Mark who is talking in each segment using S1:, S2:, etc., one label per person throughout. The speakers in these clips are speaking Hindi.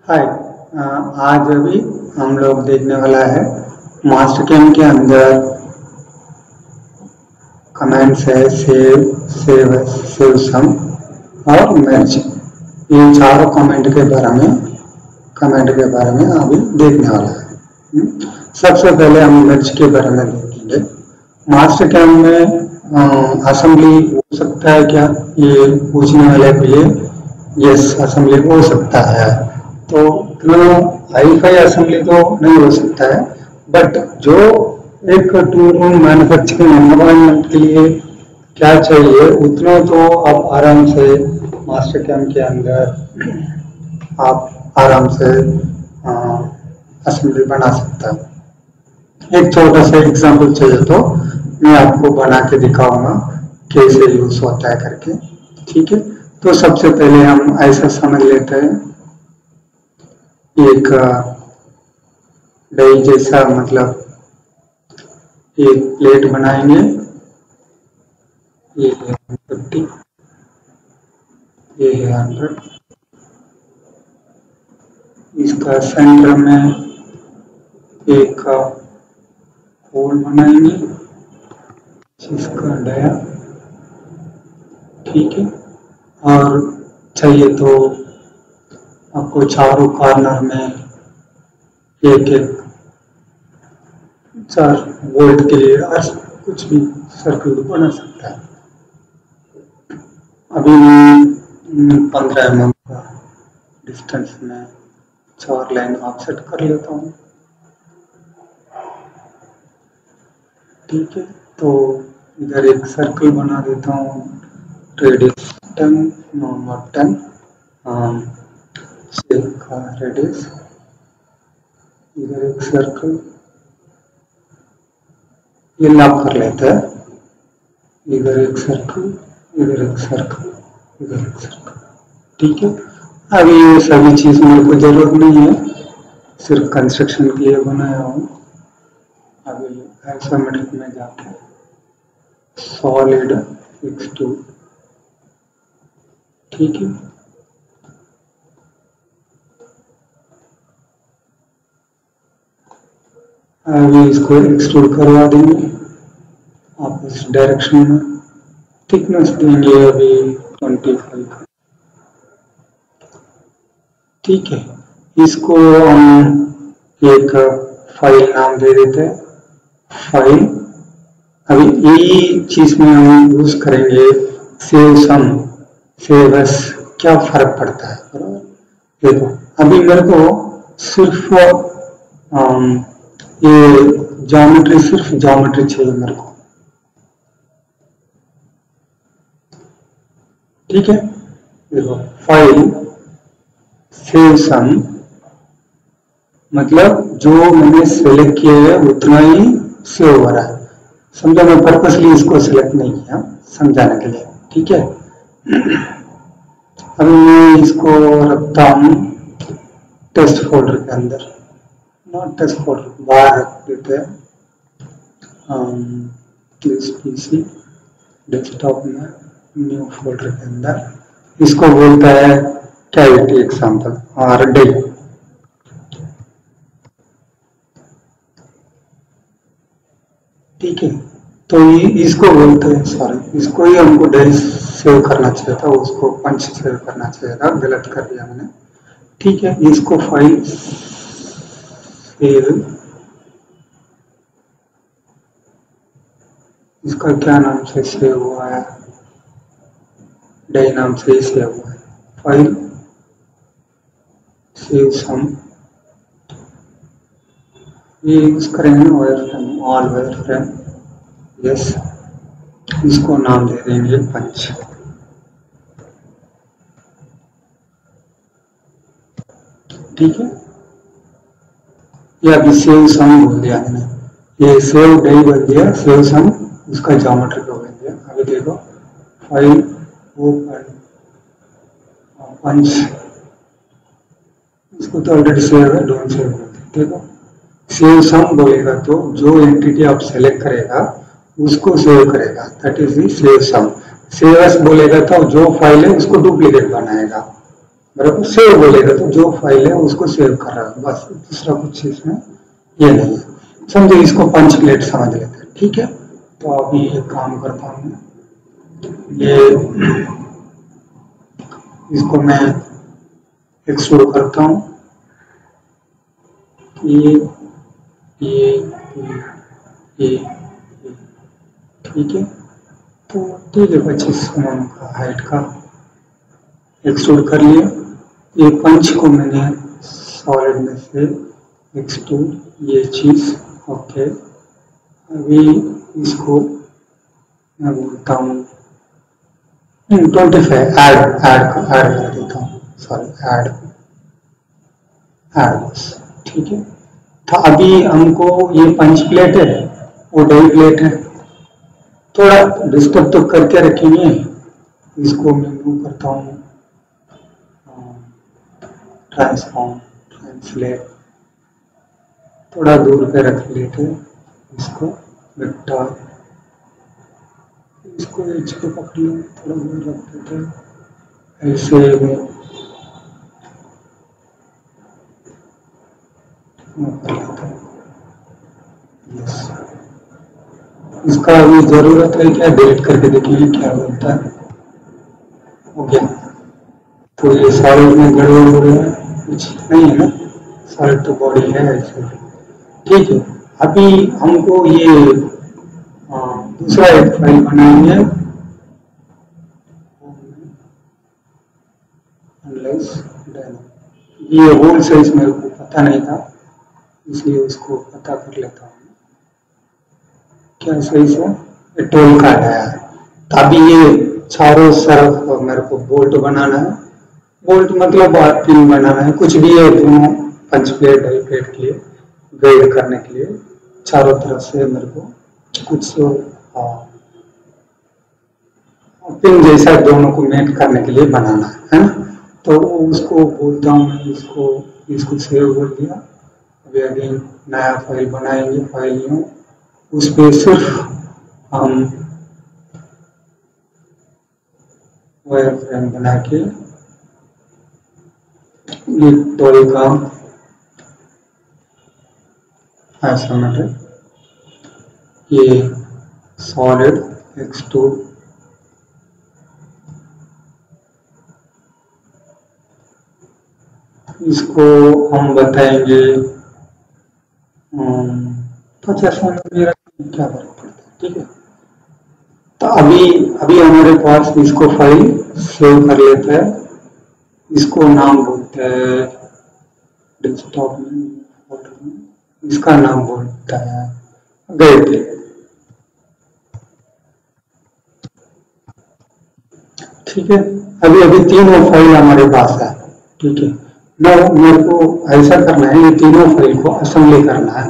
S1: हाय। आज अभी हम लोग देखने वाला है मास्टरकैम के अंदर कमेंट्स है सेव सम और मर्ज। ये चारों कमेंट के बारे में अभी देखने वाला है। सबसे पहले हम मर्ज के बारे में देखेंगे। मास्टरकैम में असेंबली हो सकता है क्या, ये पूछने वाले के लिए यस असेंबली हो सकता है। तो हाई-फाई असेंबली तो नहीं हो सकता है, बट जो एक टूल रूम मैन्युफैक्चरिंग एनवायरनमेंट के लिए क्या चाहिए उतना तो आप आराम से मास्टरकैम के अंदर आप आराम से असेंबली बना सकता है। एक छोटा सा एग्जांपल चाहिए तो मैं आपको बना के दिखाऊंगा कैसे यूज होता है करके। ठीक है, तो सबसे पहले हम ऐसा समझ लेते हैं, एक डाई जैसा मतलब एक प्लेट बनाएंगे। ये है 50, ये है 100। इसका सेंटर में एक होल बनाएंगे जिसका डाया, ठीक है। और चाहिए तो आपको चारों कॉर्नर में एक 4 वोल्ट के लिए कुछ भी सर्कल बना सकता है। अभी 15 mm का डिस्टेंस में 4 लाइन ऑफसेट कर लेता हूँ। ठीक है, तो इधर एक सर्कल बना देता हूँ। रेडियस 10, नॉट 10, शेप का रेडियस। इधर एक सर्कल ये लॉक कर लेते हैं। इधर एक सर्कल, इधर एक सर्कल, इधर एक सर्कल। ठीक है, अभी ये सभी चीज मेरे को जरूरत नहीं है, सिर्फ कंस्ट्रक्शन के लिए बनाया हूँ। अभी आइसोमेट्रिक में जाके सॉलिड एक्सट्रूड, ठीक है। अभी इसको एक्सट्रूड करवा देंगे आप इस डायरेक्शन में। थिकनेस देंगे अभी 25। ठीक है, इसको हम एक फाइल नाम दे देते हैं, फाइल। अभी यही चीज में हम यूज करेंगे सेव सम, सेव एस। क्या फर्क पड़ता है बराबर। देखो अभी मेरे को सिर्फ ये ज्योमेट्री, सिर्फ ज्योमेट्री चाहिए मेरे को। ठीक है, देखो फाइल सेव सम मतलब जो मैंने सेलेक्ट किया है उतना ही सेव हो रहा है। समझो, मैं पर्पसली इसको सिलेक्ट नहीं किया, समझाने के लिए। ठीक है, अभी मैं इसको रखता हूँ टेस्ट फोल्डर के अंदर, नॉट टेस्ट फोल्डर, बाहर रख देते हैं। पीसी डेस्कटॉप में न्यू फोल्डर के अंदर इसको बोलता है कैविटी एग्जांपल और डाई। ठीक है, तो ये इसको बोलते हैं, सॉरी इसको ही हमको डाई सेव करना चाहिए था, उसको पंच सेव करना चाहिए था, गलत कर दिया मैंने। ठीक है, इसको फाइल सेव, इसका क्या नाम से सेव हुआ है, डाई नाम से ही सेव हुआ है। फाइल सेव सम, ये यूज करेंगे wire frame, all wire frame. Yes, इसको नाम दे देंगे पंच। ठीक है, ये अभी सेव सम बोल दिया मैंने, ये सेव डाई बोल दिया, सेव सम उसका ज्योमेट्री को बोल दिया। अभी देखो फाइल ओपन पंच, इसको तो ऑलरेडी सेव है, डोंट सेव। देखो सेव सम बोलेगा तो जो एंटिटी आप सेलेक्ट करेगा उसको सेव करेगा, that is the save sum. Save as बोलेगा तो जो फाइल है उसको डुप्लीकेट बनाएगा। मेरे को सेव बोलेगा तो जो फाइल है उसको सेव कर रहा है, बस दूसरा कुछ इसमें ये नहीं है। समझो इसको पंच प्लेट समझ लेते हैं, ठीक है। तो अभी एक काम करता हूँ, ये इसको मैं एक्सट्रूड करता हूँ, ये ये ये ठीक है। तो ठीक है, 25 mm का हाइट का एक्सट्रूड कर लिया। ये पंच को मैंने सॉलिड में से एक्सट्रूड, ये चीज ओके। अभी इसको मैं बोलता हूँ 25 ऐड ऐड कर देता हूँ, सॉरी ऐड ऐड बस, ठीक है। तो अभी हमको ये पंच प्लेट है, वो डई प्लेट है, थोड़ा डिस्टर्ब तो करके रखेंगे। इसको मैं मूव करता हूँ, ट्रांसफॉर्म ट्रांसलेट, थोड़ा दूर पे रख लेते हैं इसको, वेक्टर, इसको एच को पकड़ लें, थोड़ा दूर रख देते हैं ऐसे में कर लेते हैं। यस, इसका अभी जरूरत है क्या, डिलीट करके देखिए क्या होता है। ओके, तो ये सॉलिड में गड़बड़ हो रहा है, कुछ नहीं है ना, सॉलिड तो बॉडी है ऐसे, ठीक है। अभी हमको ये दूसरा एक फाइल बनाएंगे, ये होल साइज मेरे को पता नहीं था, इसलिए उसको पता कर लेता हूँ क्या साइज है। ये 12 का आया है। तो अभी ये चारों तरफ मेरे को बोल्ट बनाना है, बोल्ट मतलब पिन बनाना है, कुछ भी है, दोनों पंच प्लेट डाई प्लेट के लिए गाइड करने के लिए चारों तरफ से मेरे को कुछ पिन जैसा दोनों को मेट करने के लिए बनाना है ना। तो उसको बोलता हूँ मैं, इसको सेव बोल दिया। अभी अगेन नया फाइल बनाएंगे, फाइल न्यू, उस पर सिर्फ हम वायर फ्रेम बना के ये टॉय का आइसोमेट्रिक, ये सॉलिड एक्सट्रूड, इसको हम बताएंगे 50 मेरा क्या फर्क पड़ता है, ठीक है। तो अभी हमारे पास इसको फाइल सेव कर लेते हैं, इसको नाम बोलते हैं डेस्कटॉप में, इसका नाम बोलता है गाइड, ठीक है। अभी अभी तीनों फाइल हमारे पास है, ठीक है। ना मेरे को ऐसा करना है, ये तीनों फाइल को असेंबली करना है,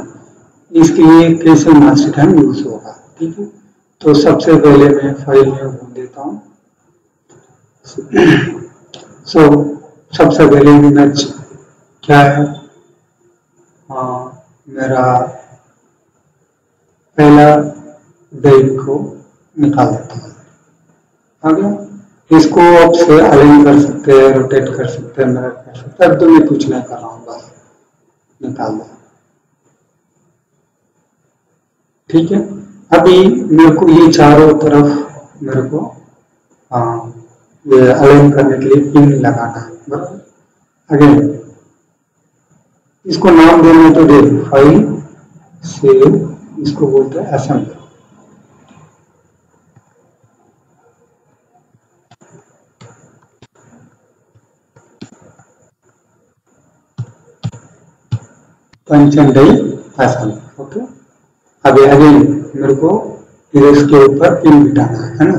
S1: इसके लिए कैसे मास्टरकैम यूज होगा, ठीक है। तो सबसे पहले मैं फाइल में बोल देता हूँ सो सबसे पहले इमेज क्या है, मेरा पहला डेट को निकाल देता हूँ, आ गया। इसको आप से अलाइन कर सकते हैं, रोटेट कर सकते हैं, मिरर कर सकते हैं, अब तो मैं कुछ नहीं कर रहा हूँ, बस निकाल दो, ठीक है। अभी मेरे को ये चारों तरफ मेरे को ये अलाइन करने के लिए पिन लगाना है, बराबर। अगेन इसको नाम देना तो दे, फाइल सेव, इसको बोलते हैं assembly, punch and die assembly, okay. अभी अगेन मेरे को इसके ऊपर पिन बिठाना है ना,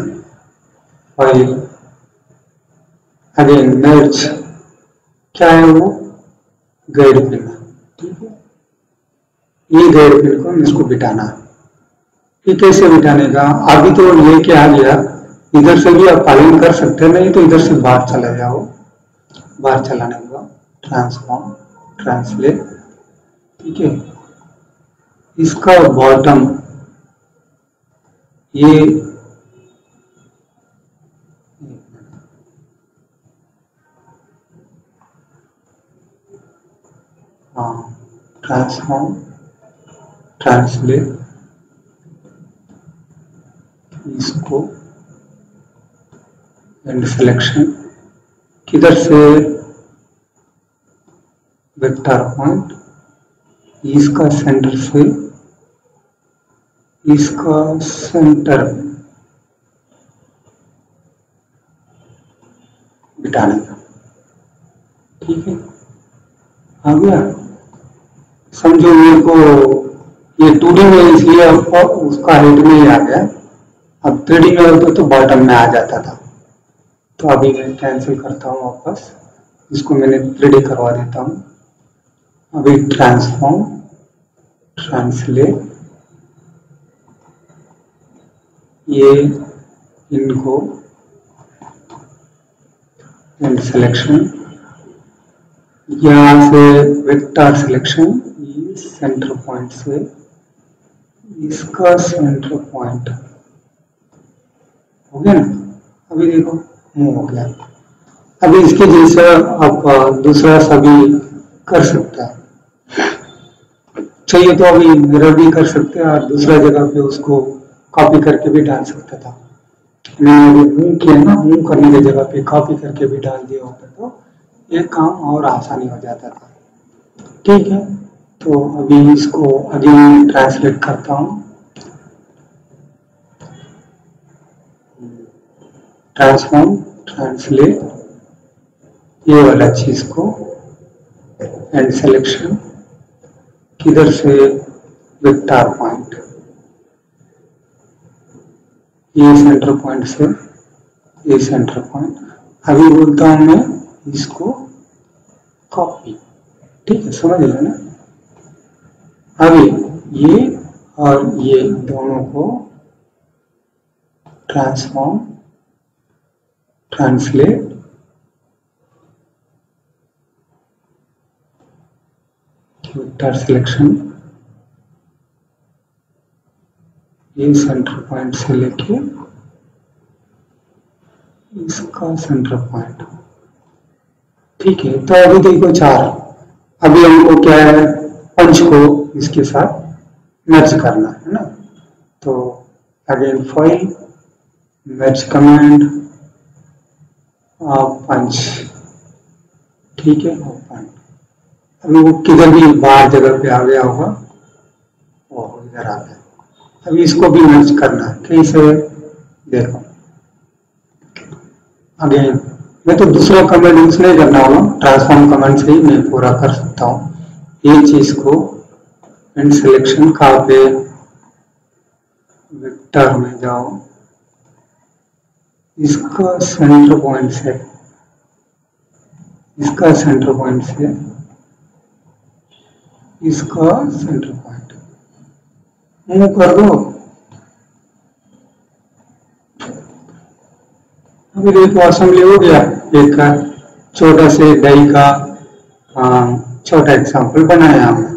S1: फाइल अगेन मर्ज, क्या है वो, गाइड पिन, ठीक है। ये गाइड पिन को इसको बिठाना है, ये कैसे बिठाने का, अभी तो लेके आ गया, इधर से भी आप अलाइन कर सकते हैं, नहीं तो इधर से बाहर चला जाओ, बाहर चलाने के बाद ट्रांसफॉर्म ट्रांसलेट, ठीक है। इसका बॉटम ये ट्रांसफॉर्म, ट्रांसलेट, इसको एंड सिलेक्शन, किधर से वेक्टर पॉइंट, इसका सेंटर से इसका सेंटर बिठाने का। ठीक है, आ गया। समझो मेरे को ये 2D में इसलिए उसका हेड में ही आ गया, अब 3D में होता तो बॉटम में आ जाता था। तो अभी मैं कैंसिल करता हूँ वापस, इसको मैंने 3D करवा देता हूँ। अभी ट्रांसफॉर्म, ट्रांसलेट, ये इनको एंड सिलेक्शन, यहाँ से वेक्टर सिलेक्शन, इस सेंटर पॉइंट से इसका सेंटर पॉइंट हो गया ना। अभी देखो मूव हो गया। अभी इसके जैसा आप दूसरा सभी कर सकता है, चाहिए तो अभी मिरर भी कर सकते हैं और दूसरा जगह पे उसको कॉपी करके भी डाल सकता था। मैंने अभी मूव किया ना, मूव करने की जगह पे कॉपी करके भी डाल दिया होता तो एक काम और आसानी हो जाता था। ठीक है, तो अभी इसको अगेन ट्रांसलेट करता हूँ। ट्रांसफॉर्म, ट्रांसलेट, ये वाला चीज को एंड सिलेक्शन, किधर से वेक्टर पॉइंट, ये सेंटर पॉइंट से ये सेंटर पॉइंट। अभी बोलता हूं मैं इसको कॉपी। ठीक है, समझ गए ना। अभी ये और ये दोनों को ट्रांसफॉर्म, ट्रांसलेट, वेक्टर सिलेक्शन, ये सेंटर पॉइंट से लेके इसका सेंटर पॉइंट। ठीक है, तो अभी देखो 4। अभी हमको क्या है, पंच को इसके साथ मर्ज करना है ना। तो अगेन फाइल, मर्ज कमांड, पंच। ठीक है, ओपन। अभी वो किधर भी बाहर जगह पे आ गया होगा, वो इधर आ गया। अभी इसको भी मर्ज करना है, कैसे देखो। अगेन मैं तो दूसरा कमांड यूज नहीं करना होगा, ट्रांसफॉर्म कमांड से ही मैं पूरा कर सकता हूँ। ये चीज को एंड सिलेक्शन कहाँ पे, वेक्टर में जाओ, इसका सेंटर पॉइंट से इसका सेंटर पॉइंट से इसका सेंटर पॉइंट मूव कर दो। अभी देखो असेंबली हो गया। एक छोटा से डाई का छोटा एग्जांपल बनाया हमने।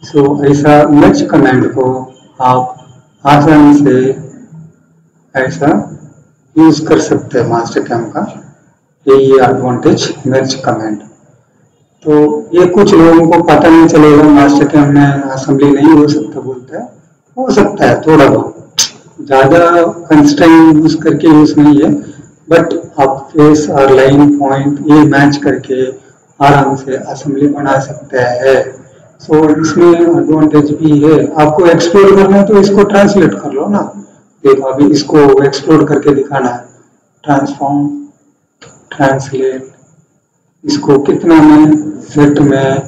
S1: सो ऐसा मर्ज कमांड को आप आसानी से ऐसा यूज कर सकते हैं मास्टरकैम का। यही एडवांटेज मर्ज कमांड। तो ये कुछ लोगों को पता नहीं चलेगा, मास्टरकैम में असेंबली नहीं हो सकता बोलता है, हो सकता है थोड़ा बहुत, ज्यादा कंस्ट्रेंट यूज करके यूज नहीं है, बट आप फेस और लाइन पॉइंट ये मैच करके आराम से असेंबली बना सकते हैं। सो इसमें एडवांटेज भी है। आपको एक्सप्लोर करना है तो इसको ट्रांसलेट कर लो ना। देखो अभी इसको एक्सप्लोर करके दिखाना है। ट्रांसफॉर्म, ट्रांसलेट, इसको कितना में, सेट में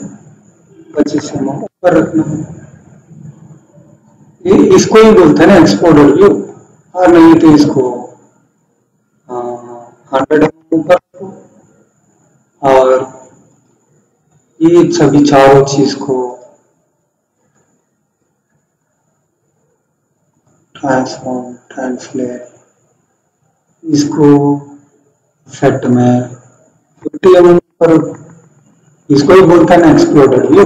S1: 25 mm ऊपर रखना है। ये इसको ही बोलते हैं ना एक्सपोर्टर व्यू, और नहीं तो इसको 100 mm ऊपर रखो। और ये सभी चारों चीज को ट्रांसफॉर्म, ट्रांसलेट, इसको सेट में 50 mm पर, इसको ही बोलता है ना एक्सप्लोडर व्यू।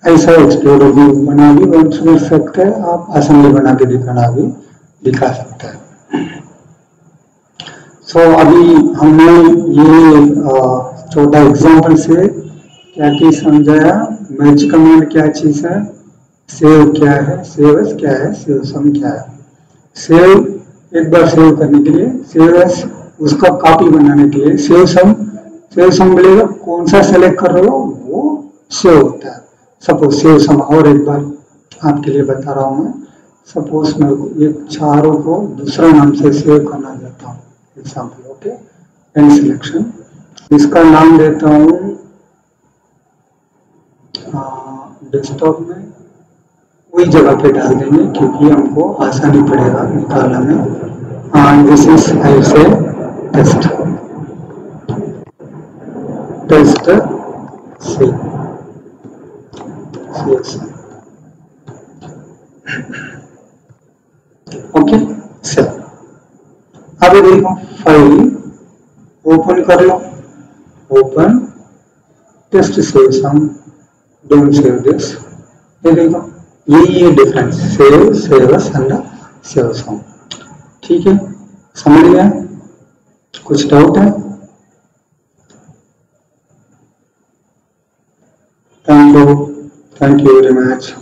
S1: ऐसा एक्सप्लोडर व्यू बना भी कर सकते हैं आप, असेंबली बना के दिखाना भी दिखा सकते हैं। सो अभी हमने ये छोटा एग्जांपल से क्या चीज समझाया? मैच कमांड क्या चीज है, सेव क्या है, सेव एस क्या है, सेव सम क्या है। सेव एक बार सेव करने के लिए, सेव एस उसका कॉपी बनाने के लिए, सेव सम मिलेगा, कौन सा सेलेक्ट कर रहे हो वो सेव होता है। सपोज सेव सम और एक बार आपके लिए बता रहा हूँ मैं। सपोज मैं ये चारों को दूसरा नाम से सेव करना चाहता हूँ, एग्जाम्पल। ओके, एंड सिलेक्शन, इसका नाम देता हूँ डेस्कटॉप में, वही जगह पे डाल देंगे क्योंकि हमको आसानी पड़ेगा निकालने में। This is I say test test C okay sir. अब देखो फाइल ओपन कर लो, open test save some, don't save this. ये देखो ये difference, save as and save some. ठीक है, समझ गया? कुछ डाउट है? Thank you very much.